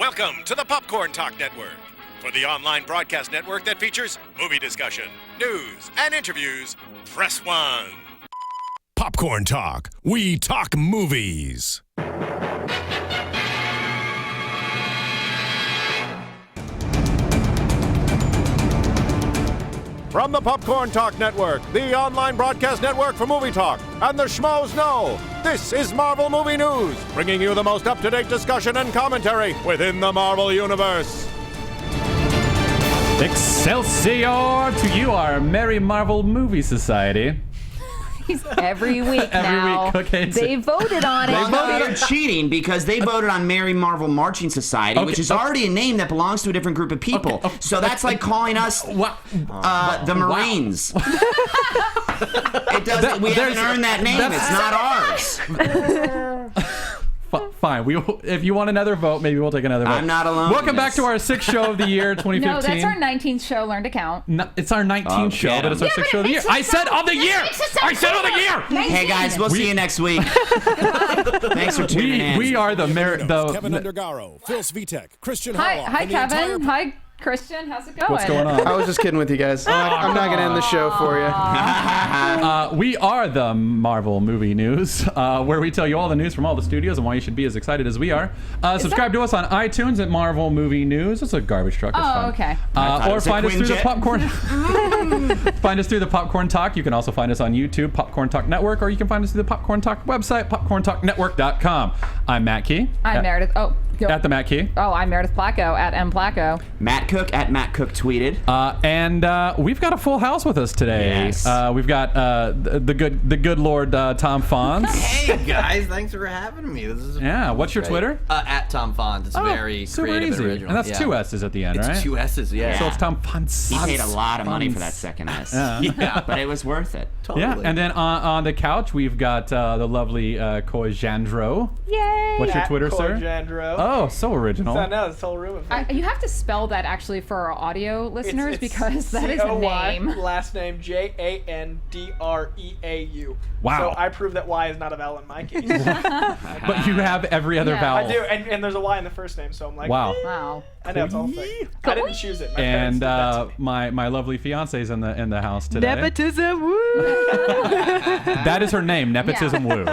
Welcome to the Popcorn Talk Network. For the online broadcast network that features movie discussion, news, and interviews, press 1. Popcorn Talk. We talk movies. From the Popcorn Talk Network, the online broadcast network for movie talk, and the Schmoes Know, this is Marvel Movie News, bringing you the most up-to-date discussion and commentary within the Marvel Universe. Excelsior to you, our Merry Marvel Movie Society. Every week now. They voted on it. Well, no, they're cheating because they voted on Merry Marvel Marching Society, which is already a name that belongs to a different group of people. So that's like calling us the Marines. It doesn't. We haven't earned that name. It's not ours. Fine. If you want another vote, maybe we'll take another vote. I'm not alone. Welcome back to our 6th show of the year, 2015. No, that's our 19th show. Learn to count. No, it's our 19th show, but it's our 6th show of the year. I said of the year! I said of the year! 19. Hey guys, we'll see you next week. Thanks for tuning in. We are the Kevin Undergaro, Phil Svitek, Christian Harloff. Hi, Kevin. Hi, Christian. How's it going? What's going on? I was just kidding with you guys. I'm not going to end the show for you. We are the Marvel Movie News, where we tell you all the news from all the studios and why you should be as excited as we are. Subscribe to us on iTunes at Marvel Movie News. It's a garbage truck. It's fun. Okay. Or find us through the Popcorn. Find us through the Popcorn Talk. You can also find us on YouTube, Popcorn Talk Network, or you can find us through the Popcorn Talk website, popcorntalknetwork.com. I'm Matt Key. I'm Meredith. At the Matt Key. Oh, I'm Meredith Placko at M Placko. Matt Cook at Matt Cook tweeted. And we've got a full house with us today. Yes. We've got the good Lord Tom Fonz. Hey guys, thanks for having me. This is What's your Twitter? At Tom Fonz. It's very super creative easy. and original. And that's 2 S's at the end, It's right? 2 S's, yeah. So it's Tom Fonz. He paid a lot of money for that second S. Yeah. But it was worth it. Totally. Yeah, and then on the couch we've got the lovely Coy Jandro. Yay! What's your Twitter, sir? Jandro. Oh, so original. It's whole room. You have to spell that actually for our audio listeners because that is a name. Last name Jandreau. Wow. So I prove that Y is not a vowel in my case. But you have every other Yeah. vowel. I do, and there's a Y in the first name, so I'm like, Wow. Wow. I know it's all thing. I didn't choose it. My parents And did that to me. my lovely fiance's in the house today. Nepotism, woo! That is her name, Nepotism Woo.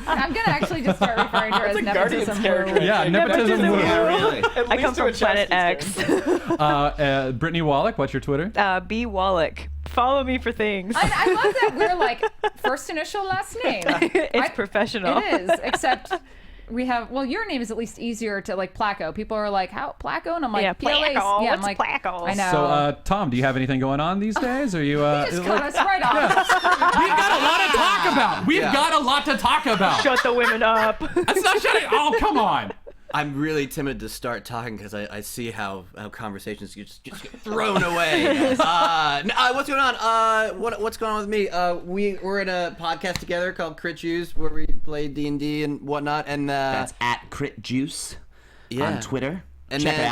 I'm gonna actually just start referring to her as That's a Guardians Nepotism character. Woo. Yeah, Nepotism Woo. Yeah, really. I come from Planet X. Brittany Wallach, what's your Twitter? B. Wallach. Follow me for things. I love that we're like first initial, last name. It's professional. It is, except we have. Well, your name is at least easier to like Placko. People are like, "How Placko?" And I'm like, Yeah, PLA's. Placko. Yeah, I'm What's like, Placko? I know. So, Tom, do you have anything going on these days? Are you? Just cut us right off. We've got a lot to talk about. We've got a lot to talk about. Shut the women up. That's not shutting. Oh, come on. I'm really timid to start talking because I see how conversations just get thrown away. What's going on? What's going on with me? We're in a podcast together called Crit Juice where we play D&D and whatnot. And That's at Crit Juice on Twitter. And Check then, it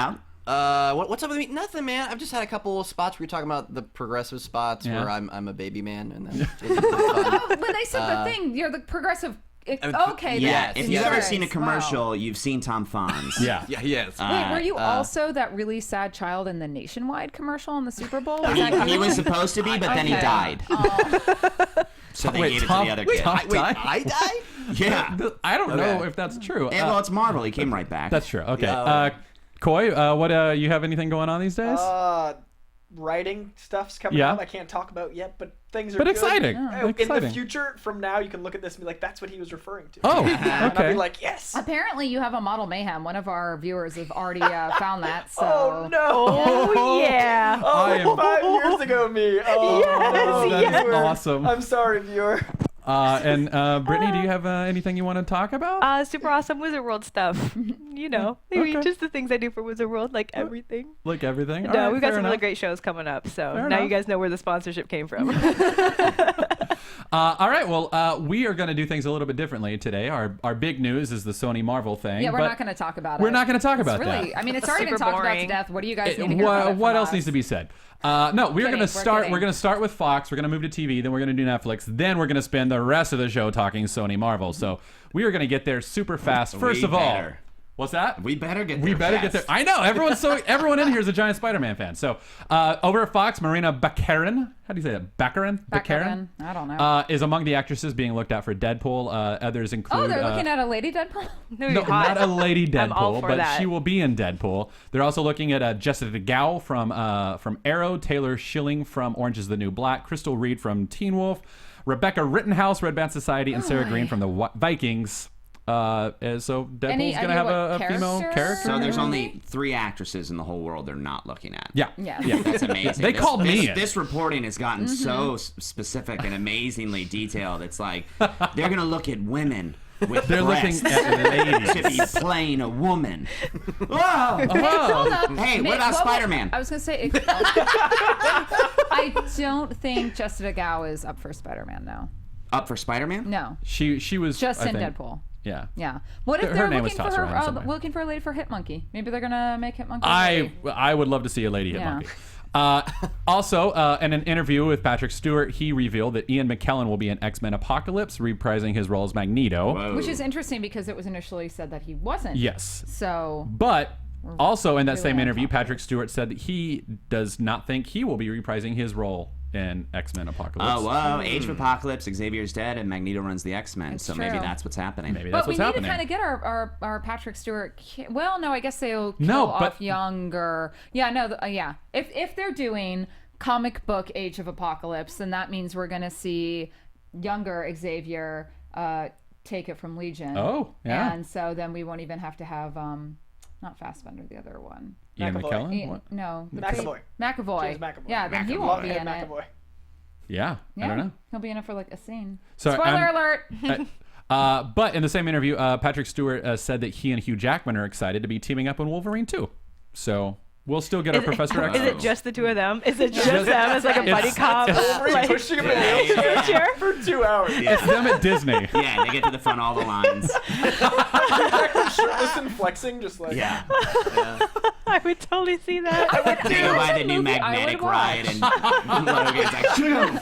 out. What's up with me? Nothing, man. I've just had a couple of spots where you're talking about the progressive spots where I'm a baby man, and then it's fun. Oh, when they said the thing, you're the progressive. Okay. Yeah, that's if you've ever insurance. seen a commercial, Wow. you've seen Tom Fonz. Yeah. Yeah, yes. Wait, were you also that really sad child in the Nationwide commercial in the Super Bowl? Was that He you? was supposed to be, but then he Okay. died. Oh. So they Wait, gave it to Tom- the other wait, kid. Tom died? I died? Yeah. I don't know Okay. if that's true. Well, it's Marvel. He came right back. That's true. Okay. Coy, what you have anything going on these days? Writing stuff's coming Yeah. out. I can't talk about yet, but things are But good. exciting. In Exciting. the future, from now, you can look at this and be like, that's what he was referring to. Oh, And I'll okay. be like, yes. Apparently, you have a model mayhem. One of our viewers have already found that. So. Oh, no. Oh, yeah. I am- 5 years ago, me. Oh, Yes, no. That is Viewer. awesome. I'm sorry, viewer. And Brittany, do you have anything you want to talk about? Super awesome Wizard World stuff. You know, I mean, Okay. just the things I do for Wizard World, like everything. Like everything? No, All right, we've got fair some really enough. great shows coming up, so Fair now enough. you guys know where the sponsorship came from. All right, well, we are going to do things a little bit differently today. Our big news is the Sony Marvel thing. Yeah, we're but not going to talk about it. We're not going to talk about It's really, that. I mean, it's already been Super talked about to boring. death. What do you guys need to hear about it What from else us? needs to be said? No, we're going to start. kidding. We're going to start with Fox. We're going to move to TV. Then we're going to do Netflix. Then we're going to spend the rest of the show talking Sony Marvel. So we are going to get there super fast. First Way of all, better. What's that? We better get there. We better get there. I know. Everyone in here is a giant Spider-Man fan. So over at Fox, Marina Baccarin, how do you say that? Baccarin? I don't know. Is among the actresses being looked at for Deadpool. Others include... Oh, they're looking at a lady Deadpool? No, not a lady Deadpool, but that. she will be in Deadpool. They're also looking at Jessica Gao from Arrow, Taylor Schilling from Orange is the New Black, Crystal Reed from Teen Wolf, Rebecca Rittenhouse, Red Band Society, and Sarah Green from the Vikings. So Deadpool's gonna have a female character. So there's only 3 actresses in the whole world they're not looking at. Yeah. That's amazing. They called me in. This reporting has gotten so specific and amazingly detailed. It's like they're gonna look at women with breasts looking at ladies to be playing a woman. Whoa! Hold up. Hey, what about Spider-Man? I was gonna say. I don't think Jessica Gao is up for Spider-Man. No. Up for Spider-Man? No. She was just I in think, Deadpool. Yeah. Yeah. What if Her they're name looking was for tossed around her? somewhere. Looking for a lady for Hitmonkey. Maybe they're gonna make Hitmonkey. I would love to see a lady Hitmonkey. Also, in an interview with Patrick Stewart, he revealed that Ian McKellen will be in X-Men Apocalypse, reprising his role as Magneto. Whoa. Which is interesting because it was initially said that he wasn't. Yes. So. But also in that same really interview, on top of Patrick Stewart said that he does not think he will be reprising his role in X-Men Apocalypse. Oh, well, Age of Apocalypse, Xavier's dead, and Magneto runs the X-Men, It's so true. maybe that's what's happening. Maybe But that's we what's need happening. to kind of get our Patrick Stewart. Well, no, I guess they'll kill No, off but- younger. Yeah, no, yeah. If they're doing comic book Age of Apocalypse, then that means we're gonna see younger Xavier take it from Legion. Oh, yeah. And so then we won't even have to have not Fassbender, the other one. Ian McAvoy. McKellen? What? No, McAvoy. McAvoy. James McAvoy. Yeah, then he won't be in it. McAvoy. Yeah, I don't know. He'll be in it for like a scene. Sorry, Spoiler alert. But in the same interview, Patrick Stewart said that he and Hugh Jackman are excited to be teaming up in Wolverine 2. So we'll still get our Professor X. Is it just the 2 of them? Is it just them as like a buddy cop? Wolverine like, pushing him in a wheelchair for 2 hours. It's them at Disney. Yeah, they get to the front all the lines. Shirtless and flexing, just like Yeah. I would totally see that. They go by the new movie I magnetic would ride, and Logan's like, shoot.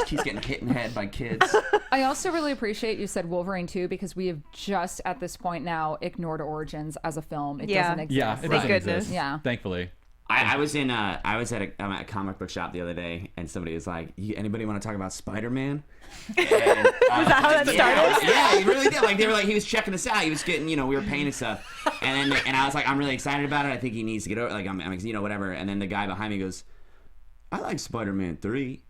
He's getting hit in the head by kids. I also really appreciate you said Wolverine 2 because we have just at this point now ignored Origins as a film. It doesn't exist. Yeah, it Thank doesn't goodness. exist. Yeah. Thankfully. I was at a comic book shop the other day, and somebody was like, anybody want to talk about Spider-Man? Was that how that started? Yeah, he really did. Like, they were like, he was checking us out. He was getting, we were paying and stuff. And I was like, I'm really excited about it. I think he needs to get over, like, I'm whatever. And then the guy behind me goes, I like Spider-Man 3.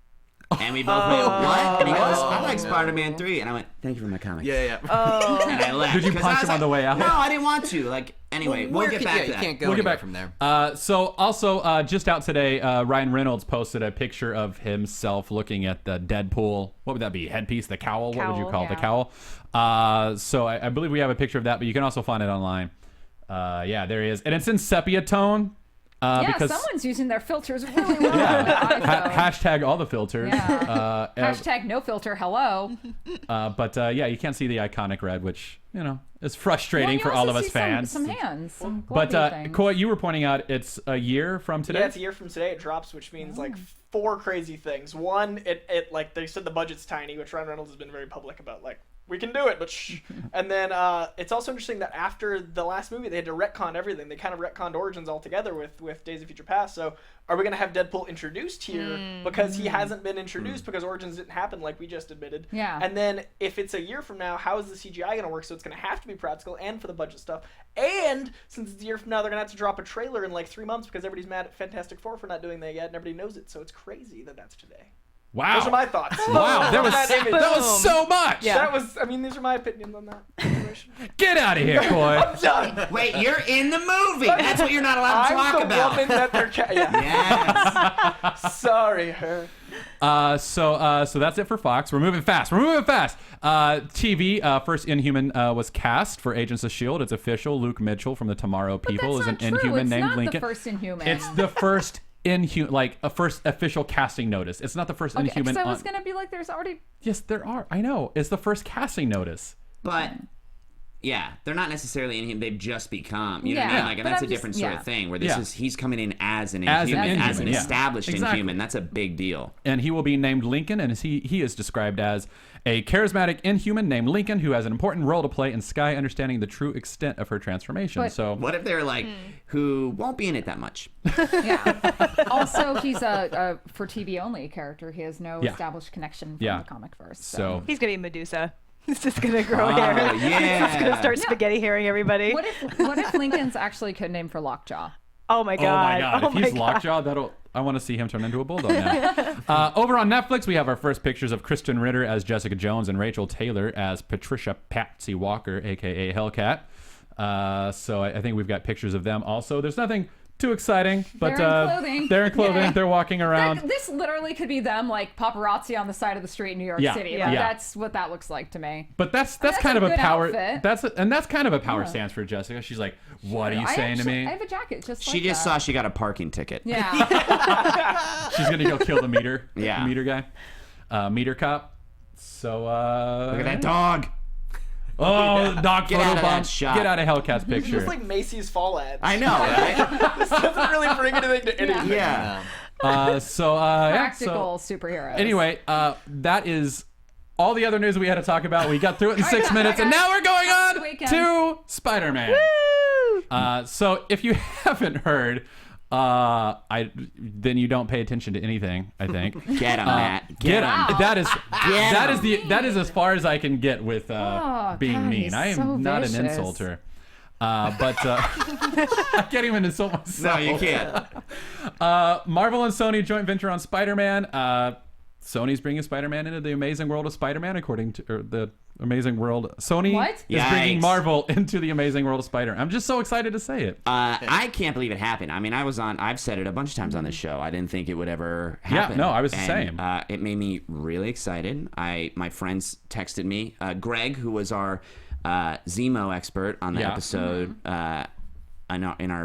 And we both went, what? And he goes, I like Spider-Man 3. And I went, thank you for my comic. Yeah. And I left. Did you 'cause punch I was him on the way out? No, I didn't want to. Like, anyway, we'll get back to You that. can't go We'll get anywhere back from there. So also just out today, Ryan Reynolds posted a picture of himself looking at the Deadpool. What would that be? Headpiece, the cowl? What would you Cowl, call it? The yeah. cowl? So I believe we have a picture of that, but you can also find it online. Yeah, there he is, and it's in sepia tone. Because someone's using their filters really well. on their iPhone. hashtag all the filters. Yeah. Hashtag no filter. Hello. But yeah, you can't see the iconic red, which is frustrating Well, you for all also of us see fans. Some hands. Some But bloody things. Coy, you were pointing out it's a year from today. Yeah, it's a year from today it drops, which means like 4 crazy things. One, it like they said the budget's tiny, which Ryan Reynolds has been very public about, like, we can do it, but shh. And then it's also interesting that after the last movie, they had to retcon everything. They kind of retconned Origins altogether with Days of Future Past. So are we going to have Deadpool introduced here because he hasn't been introduced because Origins didn't happen like we just admitted? Yeah. And then if it's a year from now, how is the CGI going to work? So it's going to have to be practical and for the budget stuff. And since it's a year from now, they're going to have to drop a trailer in like 3 months because everybody's mad at Fantastic Four for not doing that yet and everybody knows it. So it's crazy that that's today. Wow. Those are my thoughts. Wow, that was image. that was so much. Yeah. That was, I mean, these are my opinions on that situation. Get out of here, Coy. I'm done. Wait, you're in the movie. That's what you're not allowed to I'm talk the about. woman that they're Yes. Sorry, her. So that's it for Fox. We're moving fast. TV first Inhuman was cast for Agents of S.H.I.E.L.D. It's official. Luke Mitchell from the Tomorrow People is an That's not true. Inhuman It's named not Lincoln. the first Inhuman. It's the first Inhuman, like a first official casting notice. It's not the first Okay, Inhuman. because I was going to be like, there's already... Yes, there are. I know. It's the first casting notice. But Yeah, they're not necessarily Inhuman. They've just become. You know what I mean? Like, and that's a different sort of thing. Where this is he's coming in as an Inhuman, as an established Inhuman. That's a big deal. And he will be named Lincoln, and he is described as a charismatic Inhuman named Lincoln who has an important role to play in Skye understanding the true extent of her transformation. But so what if they're like, who won't be in it that much? Also, he's a for TV only character. He has no established connection from the comic verse. So he's gonna be Medusa. He's just gonna grow hair. Yeah. He's gonna start spaghetti hairing everybody. What if Lincoln's actually code name for Lockjaw? Oh my god! If he's Lockjaw, I want to see him turn into a bulldog now. Over on Netflix, we have our first pictures of Kristen Ritter as Jessica Jones and Rachel Taylor as Patricia Patsy Walker, aka Hellcat. So I think we've got pictures of them also. There's nothing too exciting, but they're in clothing. Yeah. They're walking around. This literally could be them, like paparazzi on the side of the street in New York City. Like, that's what that looks like to me. But that's kind of a power. Outfit. That's kind of a power stance for Jessica. She's like, "What are you saying to me?" I have a jacket just. She just saw she got a parking ticket. Yeah. She's gonna go kill the meter. Yeah. The meter guy, meter cop. So look at that dog. Oh, dog Get photo out of bomb. that shot. Get out of Hellcat's picture. It's like Macy's fall ads. I know, right? This doesn't really bring anything to anything. Yeah. Practical superheroes. Anyway, that is all the other news we had to talk about. We got through it in 6 minutes, and now we're going on to Spider-Man. So if you haven't heard, then you don't pay attention to anything, I think. Get him, Matt. Get him. That is as far as I can get with being mean. I am so not vicious. an insulter. But I can't even insult myself. No, you can't. Marvel and Sony joint venture on Spider-Man. Sony's bringing Spider-Man into the amazing world of Spider-Man, according to the amazing world. Sony is bringing Marvel into the amazing world of Spider-Man. I'm just so excited to say it. I can't believe it happened. I mean, I've said it a bunch of times on this show. I didn't think it would ever happen. Yeah, no, I was the same. It made me really excited. My friends texted me. Greg, who was our Zemo expert on the episode, in our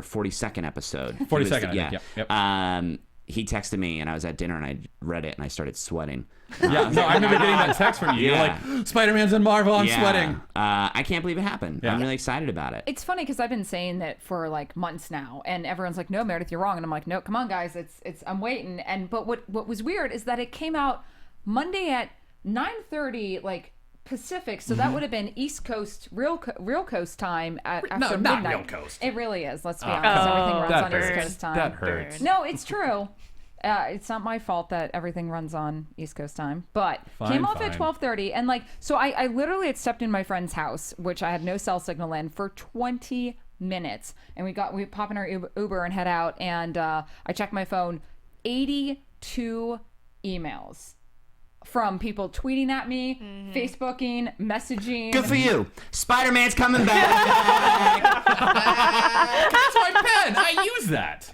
42nd episode. 42nd, Yep. He texted me, and I was at dinner, and I read it, and I started sweating. Yeah, no, I remember getting that text from you. You're like, Spider-Man's in Marvel, I'm sweating. I can't believe it happened. I'm really excited about it. It's funny because I've been saying that for like months now, and everyone's like, "No, Meredith, you're wrong," and I'm like, "No, come on, guys, it's I'm waiting." But what was weird is that it came out Monday at 9:30, like Pacific, so that would have been East Coast, real Coast time after midnight. Not real Coast. It really is. Let's be honest. Everything runs on East Coast time. That hurts. No, it's true. It's not my fault that everything runs on East Coast time, but came off at 12:30, and like, so I literally had stepped in my friend's house, which I had no cell signal in, for 20 minutes, and we pop in our Uber and head out, and I checked my phone, 82 emails. From people tweeting at me, Facebooking, messaging. Good for you. Spider-Man's coming back. That's my pen. I use that.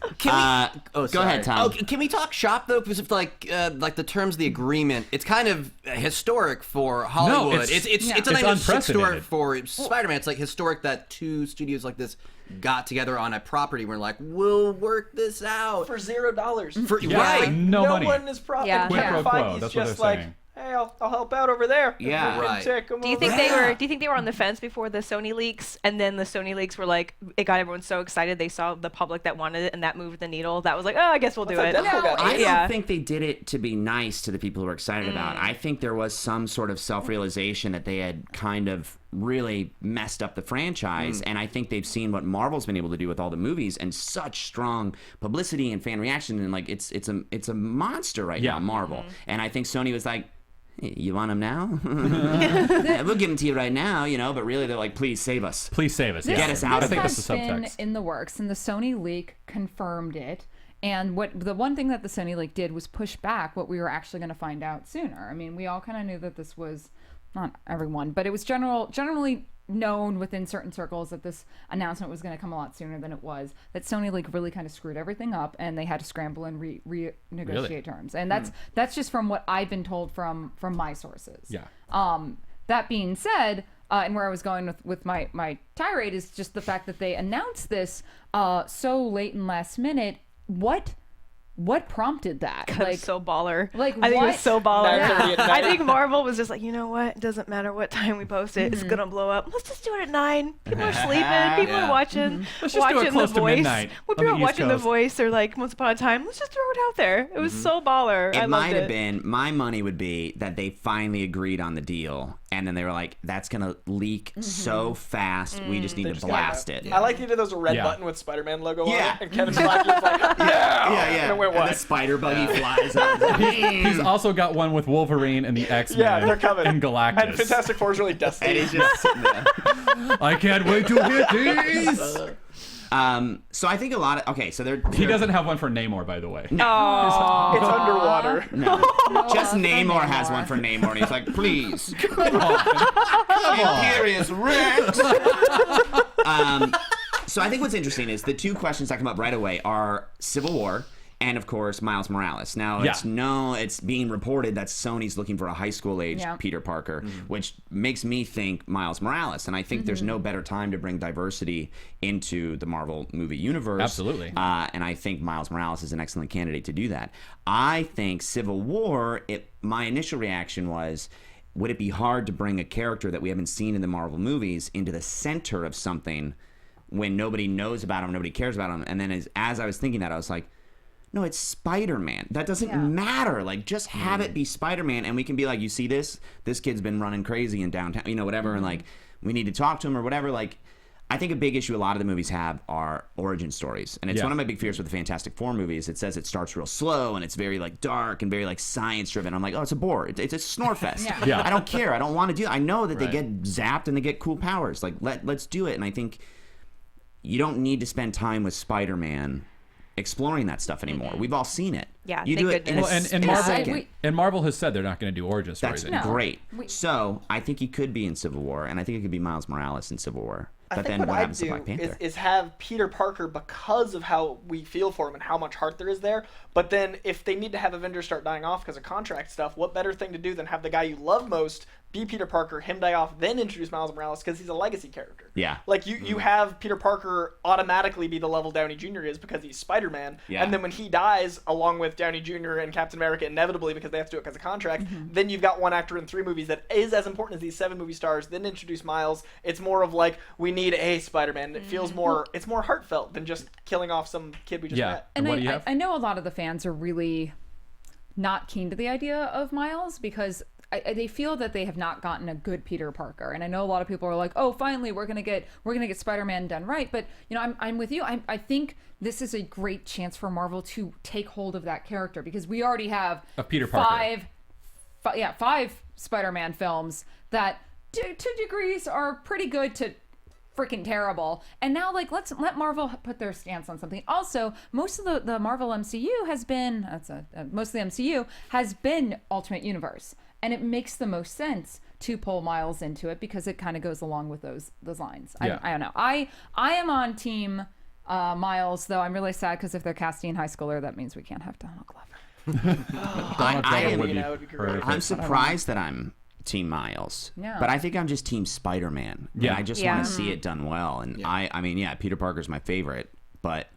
Go ahead, Tom. Oh, can we talk shop though? Because if like the terms of the agreement, it's kind of historic for Hollywood. No, it's unprecedented. historic for Spider-Man. It's like historic that two studios like this got together on a property. We're like, we'll work this out for $0. Right? No money. one is profit. Yeah. Quid pro quo, Feige's that's what just they're like, saying. hey, I'll help out over there. Yeah. Right. Do you think they were on the fence before the Sony leaks, and then the Sony leaks were like, it got everyone so excited they saw the public that wanted it, and that moved the needle. That was like, oh, I guess we'll do it. I don't think they did it to be nice to the people who were excited about it. I think there was some sort of self-realization that they had kind of really messed up the franchise, and I think they've seen what Marvel's been able to do with all the movies and such strong publicity and fan reaction, and like it's a monster right now, Marvel. And I think Sony was like, hey, you want them now? Yeah, we'll give them to you right now, but really they're like, please save us. Please save us. Get us out of I think this. that's the Been subtext. in the works, and the Sony leak confirmed it. And the one thing that the Sony leak did was push back what we were actually going to find out sooner. I mean, we all kind of knew that this was, not everyone, but it was generally known within certain circles that this announcement was going to come a lot sooner than it was. That Sony like really kind of screwed everything up, and they had to scramble and renegotiate terms. And that's just from what I've been told from my sources. Yeah. That being said, and where I was going with my tirade is just the fact that they announced this so late and last minute. What what prompted that? Like so baller. Like I think it was so baller. Yeah. I think Marvel was just like, you know what? It doesn't matter what time we post it. It's gonna blow up. Let's just do it at 9. People are sleeping. People are watching. Let's just do it close The to Voice. midnight When on the people are East watching The Coast. Voice or like Once Upon a Time, let's just throw it out there. It was so baller. I It loved might have it. been, my money would be that they finally agreed on the deal, and then they were like, that's going to leak so fast, we just need to blast it. I like you did those red Yeah. button with Spider-Man logo on Yeah. it, and Kevin Feige was like, Yeah. And it went And the wide. spider buggy flies out. He's also got one with Wolverine and the X-Men. Yeah, they're coming. And Galactus. And Fantastic Four is really dusty. And he's just sitting there. I can't wait to hit these. So I think a lot of, so He doesn't have one for Namor, by the way. Oh. It's underwater. No. Just Namor has one for Namor, and he's like, please. Come on. Imperious Rex. So I think what's interesting is the two questions that come up right away are Civil War and, of course, Miles Morales. Now, it's being reported that Sony's looking for a high school age Peter Parker, which makes me think Miles Morales. And I think there's no better time to bring diversity into the Marvel movie universe. Absolutely. And I think Miles Morales is an excellent candidate to do that. I think Civil War, my initial reaction was, would it be hard to bring a character that we haven't seen in the Marvel movies into the center of something when nobody knows about him, nobody cares about him? And then as I was thinking that, I was like, no, it's Spider-Man. That doesn't matter. Like, just have it be Spider-Man, and we can be like, you see this? This kid's been running crazy in downtown, whatever, and like, we need to talk to him or whatever. Like, I think a big issue a lot of the movies have are origin stories. And it's one of my big fears with the Fantastic Four movies. It says it starts real slow and it's very like dark and very like science driven. I'm like, oh, it's a bore. It's a snore fest. I don't care. I don't want to do it. I know that they get zapped and they get cool powers. Like, let's do it. And I think you don't need to spend time with Spider-Man exploring that stuff anymore. We've all seen it. Yeah, you do it in a second. And Marvel has said they're not going to do origin stories That's anymore. great. So I think he could be in Civil War, and I think it could be Miles Morales in Civil War. I But think then what I'd happens to do Black Panther? is have Peter Parker, because of how we feel for him and how much heart there is there. But then if they need to have Avengers start dying off because of contract stuff, what better thing to do than have the guy you love most be Peter Parker, him die off, then introduce Miles Morales because he's a legacy character. Yeah. Like you have Peter Parker automatically be the level Downey Jr. is because he's Spider-Man. Yeah. And then when he dies, along with Downey Jr. and Captain America, inevitably because they have to do it because of contract, then you've got one actor in 3 movies that is as important as these 7 movie stars. Then introduce Miles. It's more of like, we need a Spider-Man. It feels more, it's more heartfelt than just killing off some kid we just met. And what do you have? I know a lot of the fans are really not keen to the idea of Miles because they feel that they have not gotten a good Peter Parker. And I know a lot of people are like, oh, finally we're gonna get Spider-Man done right. But I'm with you. I think this is a great chance for Marvel to take hold of that character because we already have Peter Parker. 5 Spider-Man films that to degrees are pretty good to freaking terrible. And now let's let Marvel put their stance on something. Also, most of the Marvel MCU has been most of the MCU has been Ultimate Universe. And it makes the most sense to pull Miles into it because it kind of goes along with those lines. I don't know. I am on team Miles, though I'm really sad because if they're casting high schooler, that means we can't have Donald Glover. I'm surprised that I'm Team Miles. Yeah. But I think I'm just Team Spider-Man. Yeah. And I just want to see it done well. And I mean, Peter Parker's my favorite, but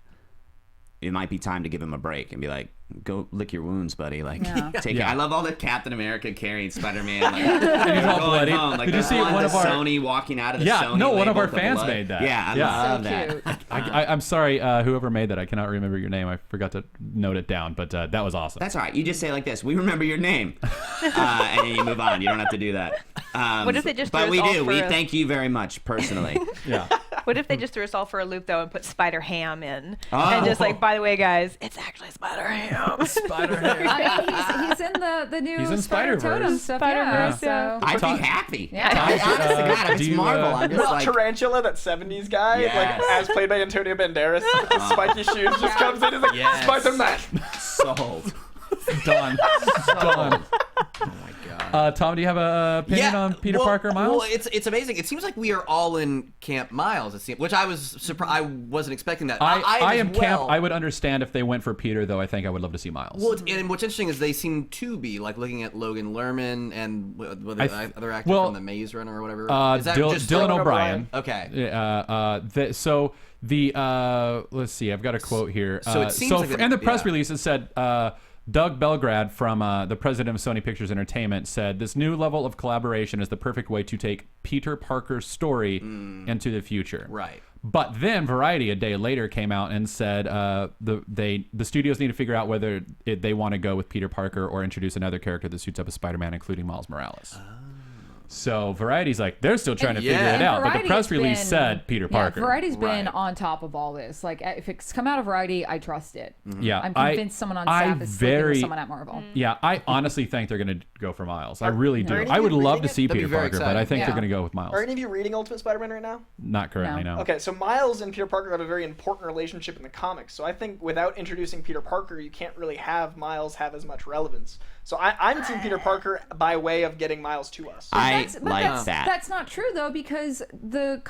it might be time to give him a break and be like, go lick your wounds, buddy. Like, take it. I love all the Captain America carrying Spider-Man. Like, and he's all bloody. home. Like, Did you see one of our Sony walking out of the Sony? No, one of label our with the fans blood? made that. Yeah, I love that. I'm sorry, whoever made that. I cannot remember your name. I forgot to note it down, but that was awesome. That's all right. You just say it like this. We remember your name, and then you move on. You don't have to do that. What if they just? But threw we us all do. for We a- thank you very much personally. What if they just threw us all for a loop though and put Spider Ham in, Oh. and just like, by the way, guys, it's actually Spider Ham. I mean, he's in the new He's in Spider Totem Spider-Verse. stuff. Spider-Verse, So I'd be happy. Yeah. I, honest to God, if do it's you, Marvel, I'm just Well, like, Tarantula, that 70s guy, Yes. like as played by Antonio Banderas, spiky shoes, just comes in and is like, Yes. Spider-Man. sold. Done. Oh my God. Tom, do you have a opinion on Peter Parker, Miles? Well, it's amazing. It seems like we are all in Camp Miles. It seems, which I was surprised. I wasn't expecting that. I am camp. I would understand if they went for Peter, though. I think I would love to see Miles. Well, and what's interesting is they seem to be like looking at Logan Lerman and the other actor from The Maze Runner or whatever. Is that just Dylan O'Brien? Okay. Let's see. I've got a quote here. So it seems like and the press release it said. Doug Belgrad from the president of Sony Pictures Entertainment said, "This new level of collaboration is the perfect way to take Peter Parker's story into the future." Right. But then Variety a day later came out and said the studios need to figure out whether they want to go with Peter Parker or introduce another character that suits up as Spider-Man, including Miles Morales. So Variety's like, they're still trying to figure it out. But the press release said Peter Parker. Variety's been on top of all this. Like, if it's come out of Variety, I trust it. Yeah, I'm convinced someone on staff is sleeping with someone at Marvel. Yeah, I honestly think they're going to go for Miles. I really do. I would love to see Peter Parker, but I think they're going to go with Miles. Are any of you reading Ultimate Spider-Man right now? Not currently, no. Okay, so Miles and Peter Parker have a very important relationship in the comics. So I think without introducing Peter Parker, you can't really have Miles have as much relevance. So I'm Team Peter Parker by way of getting Miles to us. I like that. That's not true though, because the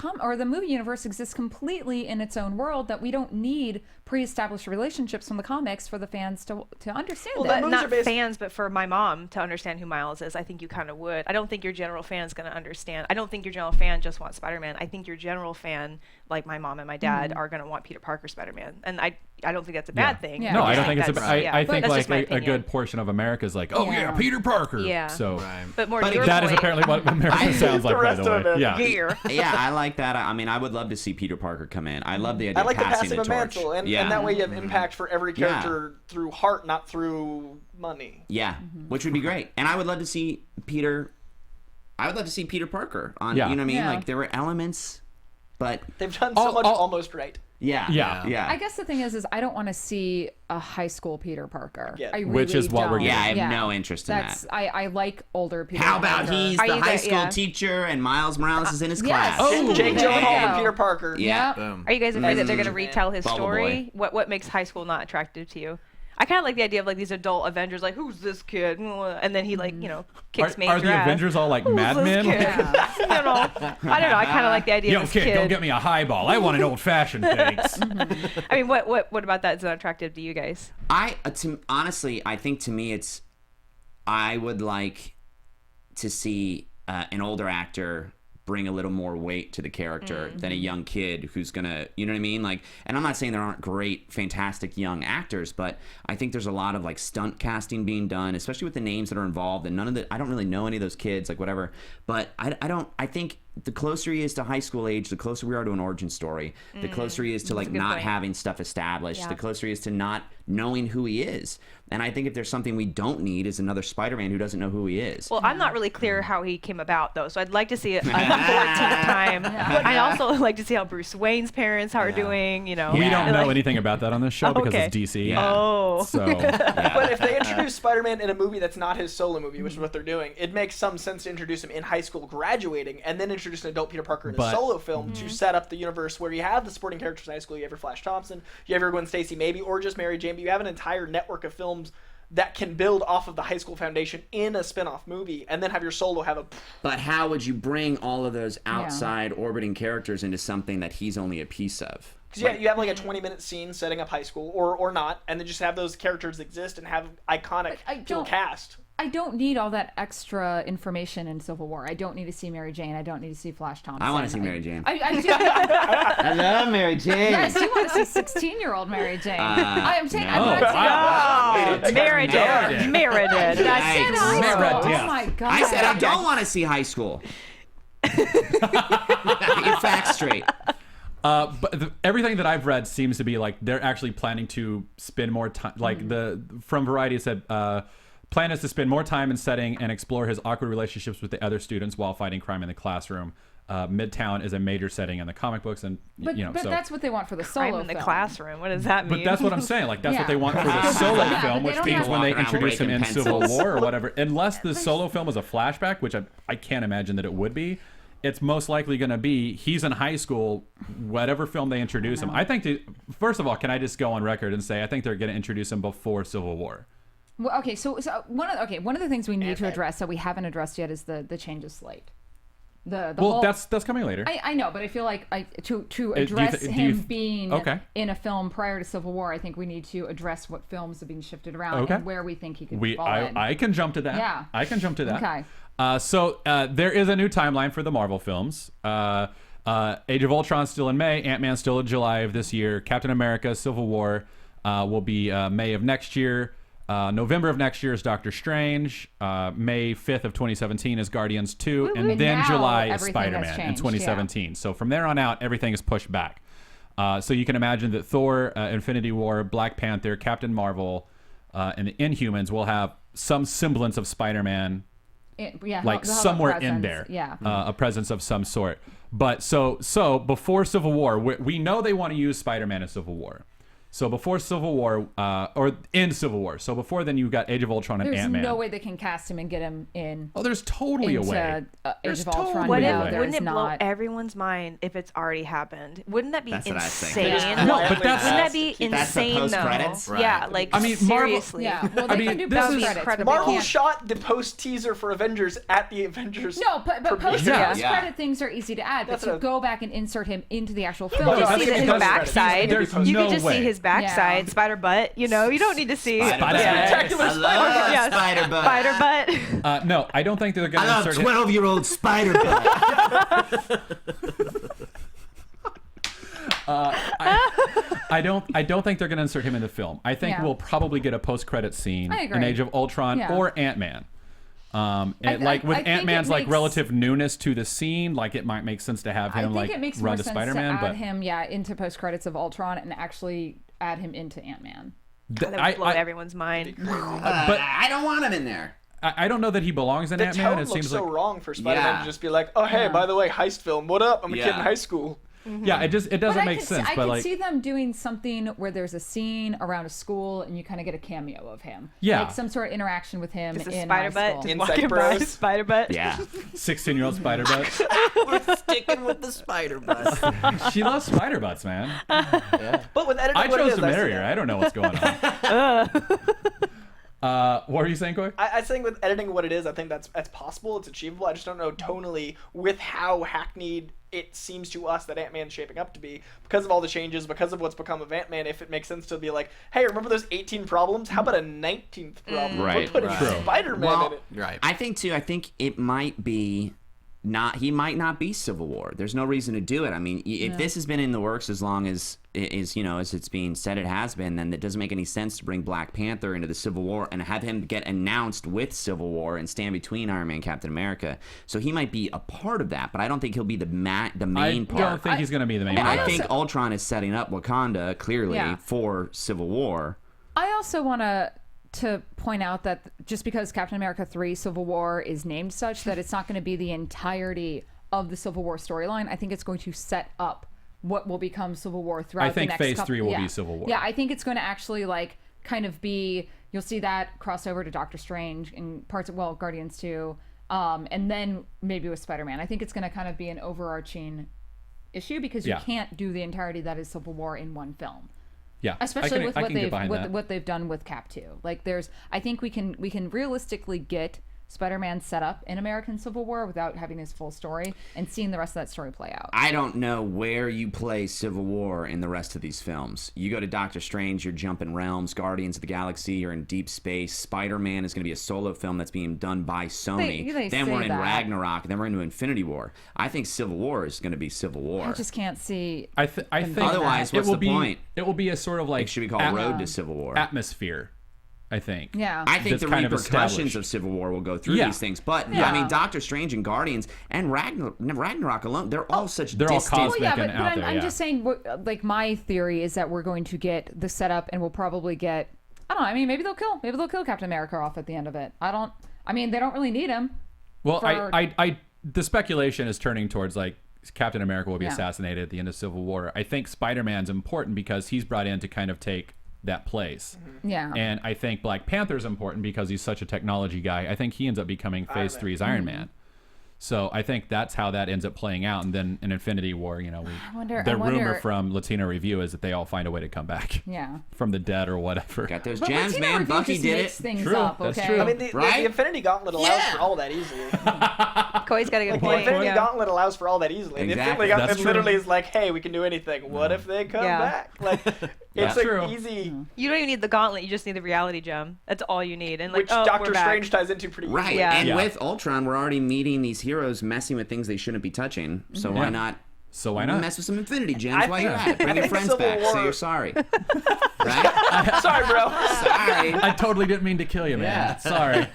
movie universe exists completely in its own world. That we don't need pre-established relationships from the comics for the fans to understand. Well, not fans, but for my mom to understand who Miles is, I think you kind of would. I don't think your general fan is going to understand. I don't think your general fan just wants Spider-Man. I think your general fan, like my mom and my dad, are going to want Peter Parker Spider-Man, and I don't think that's a bad thing. Yeah. No, I don't think it's a bad. I think like a good portion of America is like, oh yeah, Peter Parker. Yeah. So, but more that is apparently what America sounds like. By the way, yeah, I like that. I mean, I would love to see Peter Parker come in. I love the idea. I like of the passing passing of mantle, and that way you have impact for every character through heart, not through money. Yeah, which would be great. And I would love to see Peter. I would love to see Peter Parker on. You know what I mean? Yeah. Like there were elements, but they've done so much almost right. Yeah. I guess the thing is I don't want to see a high school Peter Parker. Yeah. I really Which is what we're don't. getting. I have no interest in that. I like older Peter How Parker. about he's the high school teacher and Miles Morales is in his class? Oh, Jake Gyllenhaal and Peter Parker. Yeah. Are you guys afraid that they're going to retell his story? What makes high school not attractive to you? I kind of like the idea of like these adult Avengers, like who's this kid, and then he like kicks major ass. Are the Avengers all like Mad Men? I don't know. I kind of like the idea. Yo, of this kid, go get me a highball. I want an old fashioned, thanks. I mean, what about that is unattractive to you guys? Honestly, I think to me I would like to see an older actor bring a little more weight to the character than a young kid who's gonna, you know what I mean? Like, and I'm not saying there aren't great, fantastic young actors, but I think there's a lot of like stunt casting being done, especially with the names that are involved, and I don't really know any of those kids, like whatever. But I think the closer he is to high school age, the closer we are to an origin story, the closer he is to like not having stuff established, the closer he is to not knowing who he is. And I think if there's something we don't need is another Spider-Man who doesn't know who he is. Well, I'm not really clear how he came about, though, so I'd like to see it a 14th time. I'd also like to see how Bruce Wayne's parents are doing, We don't know anything about that on this show because it's DC. Oh. So, But if they introduce Spider-Man in a movie that's not his solo movie, which is what they're doing, it makes some sense to introduce him in high school graduating and then introduce an adult Peter Parker in a solo film to set up the universe where you have the supporting characters in high school. You have your Flash Thompson, you have your Gwen Stacy maybe, or just Mary Jane, but you have an entire network of films that can build off of the high school foundation in a spin-off movie, and then have your solo have a... But how would you bring all of those outside orbiting characters into something that he's only a piece of? Because you have like a 20-minute scene setting up high school, or not, and then just have those characters exist and have iconic cast. I don't need all that extra information in Civil War. I don't need to see Mary Jane. I don't need to see Flash Thompson. I want to see Mary Jane. I do. I love Mary Jane. Yes, you want to see 16-year-old Mary Jane. I am taking. Meredith. I said high school. Oh my god. I said I don't want to see high school. Get your facts straight. But everything that I've read seems to be like they're actually planning to spend more time. Like from Variety it said, plan is to spend more time in setting and explore his awkward relationships with the other students while fighting crime in the classroom. Midtown is a major setting in the comic books, and but so that's what they want for the solo crime in the film. Classroom. What does that mean? But that's what I'm saying. Like that's what they want for the solo film, which means when they introduce him in Civil War or whatever. Unless the solo film is a flashback, which I can't imagine that it would be. It's most likely going to be he's in high school, whatever film they introduce him. I think, first of all, can I just go on record and say I think they're going to introduce him before Civil War. Well, okay, so one of the things we need to address that we haven't addressed yet is the change of slate. The whole, that's coming later. I know, but I feel like to address him being in a film prior to Civil War, I think we need to address what films are being shifted around and where we think he could fall in. I can jump to that. Yeah. I can jump to that. Okay. So there is a new timeline for the Marvel films. Age of Ultron still in May, Ant-Man still in July of this year, Captain America, Civil War will be May of next year. November of next year is Doctor Strange. May 5th of 2017 is Guardians 2. And then July is Spider-Man in 2017. So from there on out, everything is pushed back. So you can imagine that Thor, Infinity War, Black Panther, Captain Marvel, and the Inhumans will have some semblance of Spider-Man somewhere in there. Yeah. A presence of some sort. But so before Civil War, we know they want to use Spider-Man in Civil War. So before Civil War, or in Civil War. So before then, you've got Age of Ultron and Ant-Man. There's no way they can cast him and get him in. Oh, there's totally a way. Age of Ultron. Wouldn't it blow everyone's mind if it's already happened? Wouldn't that be insane? No, but that's... Wouldn't that be insane, though? Right. Yeah, like, I mean, seriously. Well, they can do post-credits. Marvel shot the post-teaser for Avengers at the Avengers. No, but post-credit things are easy to add. But to go back and insert him into the actual film. You just see his backside. You can just see his backside. Spider butt, you don't need to see Spectacular spider butt. Spider butt. No, I don't think they're going to insert 12-year-old spider butt. I don't think they're going to insert him in the film. I think we'll probably get a post-credit scene in Age of Ultron or Ant-Man. And with Ant-Man's relative newness to the scene, it might make sense to have him run to Spider-Man, but him into post-credits of Ultron and actually add him into Ant-Man. That would blow everyone's mind. But I don't want him in there. I don't know that he belongs in Ant-Man. The tone looks so wrong for Spider-Man to just be like, oh, hey, by the way, heist film. What up? I'm a kid in high school. Yeah, it doesn't make sense. I could see them doing something where there's a scene around a school and you kind of get a cameo of him. Yeah. Like some sort of interaction with him in Spider butt. school. Walking by Spider butt. Yeah. 16-year-old Spider butt. We're sticking with the Spider butt. She loves Spider butts, man. Yeah. But with editing, I chose to marry her. I don't know what's going on. What were you saying, Corey? I think with editing what it is, I think that's possible. It's achievable. I just don't know tonally with how hackneyed it seems to us that Ant-Man's shaping up to be because of all the changes, because of what's become of Ant-Man. If it makes sense to be like, hey, remember those 18 problems? How about a 19th problem? Right. We're putting Spider-Man in it. Right. I think it might be he might not be Civil War. There's no reason to do it. I mean, if this has been in the works as long as it's being said it has been, then it doesn't make any sense to bring Black Panther into the Civil War and have him get announced with Civil War and stand between Iron Man and Captain America. So he might be a part of that, but I don't think he'll be the main part. I don't think he's going to be the main part. And I think Ultron is setting up Wakanda clearly for Civil War. I also want to point out that just because Captain America 3 Civil War is named such, that it's not going to be the entirety of the Civil War storyline. I think it's going to set up what will become Civil War throughout the next couple. I think Phase 3 will be Civil War. Yeah, I think it's going to actually kind of be, you'll see that crossover to Doctor Strange in parts of, Guardians 2, and then maybe with Spider-Man. I think it's going to kind of be an overarching issue because you can't do the entirety that is Civil War in one film. Yeah, especially with what they've done with Cap 2. I think we can realistically get Spider-Man set up in American Civil War without having his full story and seeing the rest of that story play out. I don't know where you play Civil War in the rest of these films. You go to Doctor Strange, you're jumping realms. Guardians of the Galaxy, you're in deep space. Spider-Man is going to be a solo film that's being done by Sony. Then we're in Ragnarok, and then we're into Infinity War. I think Civil War is going to be Civil War. I just can't see. I think otherwise, what's the point? It will be a sort of should we call Road to Civil War? Atmosphere. I think. Yeah. I think the repercussions of Civil War will go through these things. But, I mean, Doctor Strange and Guardians and Ragnarok alone, they're all they're all cosmic and out there. I'm just saying, my theory is that we're going to get the setup and we'll probably get, I don't know, I mean, maybe they'll kill Captain America off at the end of it. They don't really need him. Well, the speculation is turning towards, Captain America will be assassinated at the end of Civil War. I think Spider-Man's important because he's brought in to kind of take that place. Yeah. And I think Black Panther's important because he's such a technology guy. I think he ends up becoming Phase 3's Iron Man. So I think that's how that ends up playing out. And then in Infinity War, you know, I wonder rumor from Latino Review is that they all find a way to come back. Yeah. From the dead or whatever. Got those But gems, Latino man. Review Bucky just did makes it. things True, up, that's okay? true. I mean, the Infinity Gauntlet allows for all that easily. Coy's got a good The point. Infinity Yeah. Gauntlet allows for all that easily. Exactly. The Infinity Gauntlet That's literally true. is like, hey, we can do anything. What if they come Yeah. back? Like, it's That's true. easy. You don't even need the gauntlet. You just need the reality gem. That's all you need. And like, Which oh, Doctor we're back. Strange ties into pretty Right. easily. Yeah. And Yeah. with Ultron, we're already meeting these heroes messing with things they shouldn't be touching. So why not? So why not? Mess with some Infinity Gems while you're at it. Bring I your think friends Civil back. War- Say you're sorry. Right? Sorry, bro. Sorry. I totally didn't mean to kill you, man. Yeah. Sorry.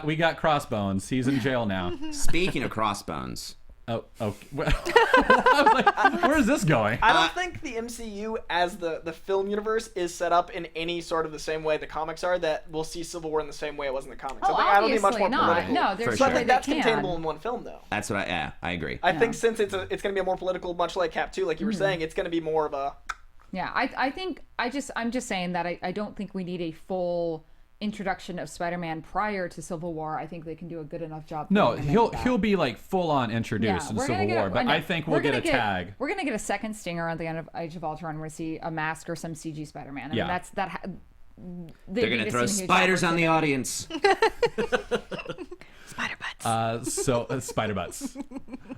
We got Crossbones. He's in jail now. Speaking of crossbones. Oh, okay. I was like, where is this going? I don't think the MCU as the film universe is set up in any sort of the same way the comics are, that we'll see Civil War in the same way it was in the comics. Oh, I don't think much more obviously not. political. No, there's For So I sure. think that's they containable can. in one film, though. That's what I agree. I think since it's going to be a more political, much like Cap 2, like you were saying, it's going to be more of a... Yeah, I'm just saying that I don't think we need a full introduction of Spider-Man prior to Civil War. I think they can do a good enough job. No, putting him he'll into that. he'll be like full on introduced in we're gonna Civil get War, but I think we'll we're get gonna a tag. We're gonna get a second stinger at the end of Age of Ultron. We're gonna see a mask or some CG Spider-Man. I mean, Yeah. They're going to throw spiders on the audience. Spider butts. Spider butts.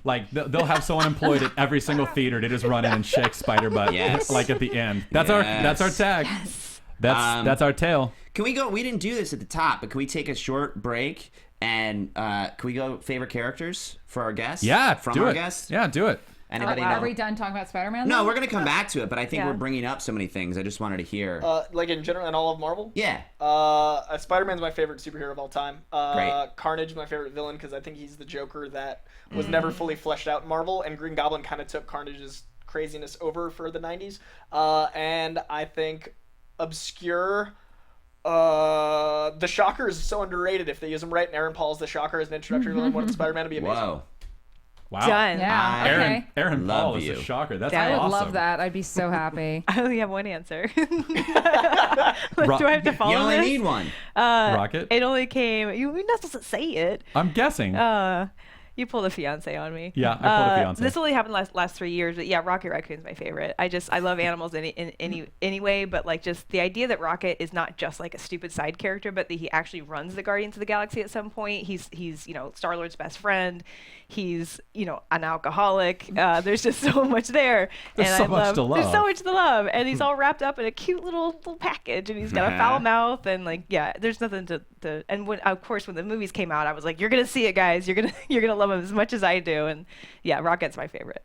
Like they'll have someone employed at every single theater to just run in and shake spider butt. Yes. Like at the end. That's our tag. Yes. That's our tail. Can we go? We didn't do this at the top, but can we take a short break and can we go favorite characters for our guests? Yeah, from do our it. guests. Yeah, do it. Anybody Are know? we done talking about Spider-Man? No, then? we're gonna come back to it, but I think Yeah. we're bringing up so many things. I just wanted to hear. like in general, in all of Marvel? Yeah. Spider-Man's my favorite superhero of all time. Great. Carnage, my favorite villain, because I think he's the Joker that was never fully fleshed out in Marvel, and Green Goblin kind of took Carnage's craziness over for the 90s. And I think Obscure... the Shocker is so underrated if they use him right, and Aaron Paul's the Shocker as an introductory villain. One of the Spider-Man to be amazing. Whoa. Wow. Done. Yeah. Okay. Aaron Love Paul is you. a shocker. That's I would awesome. love that. I'd be so happy. I only have one answer. Do I have to follow You only this? need one. Rocket. It only came. You're not supposed to say it. I'm guessing. You pulled a fiance on me. Yeah, I pulled a fiance. This only happened last 3 years, but yeah, Rocket Raccoon's my favorite. I love animals anyway, but like just the idea that Rocket is not just like a stupid side character, but that he actually runs the Guardians of the Galaxy at some point. He's Star-Lord's best friend. He's an alcoholic. There's just so much there. There's so much to love. There's so much to love, and he's all wrapped up in a cute little package, and he's got a foul mouth, and like there's nothing to. And when the movies came out, I was like, you're gonna see it, guys. You're gonna love him as much as I do, and yeah, Rocket's my favorite.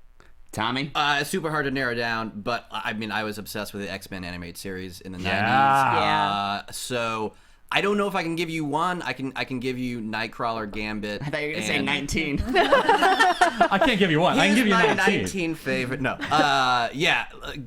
Tommy? It's super hard to narrow down, but I mean, I was obsessed with the X-Men animated series in the 90s. Yeah. So I don't know if I can give you one. I can give you Nightcrawler, Gambit. I thought you were going to say 19. I can't give you one. I can give you my 19. favorite. No.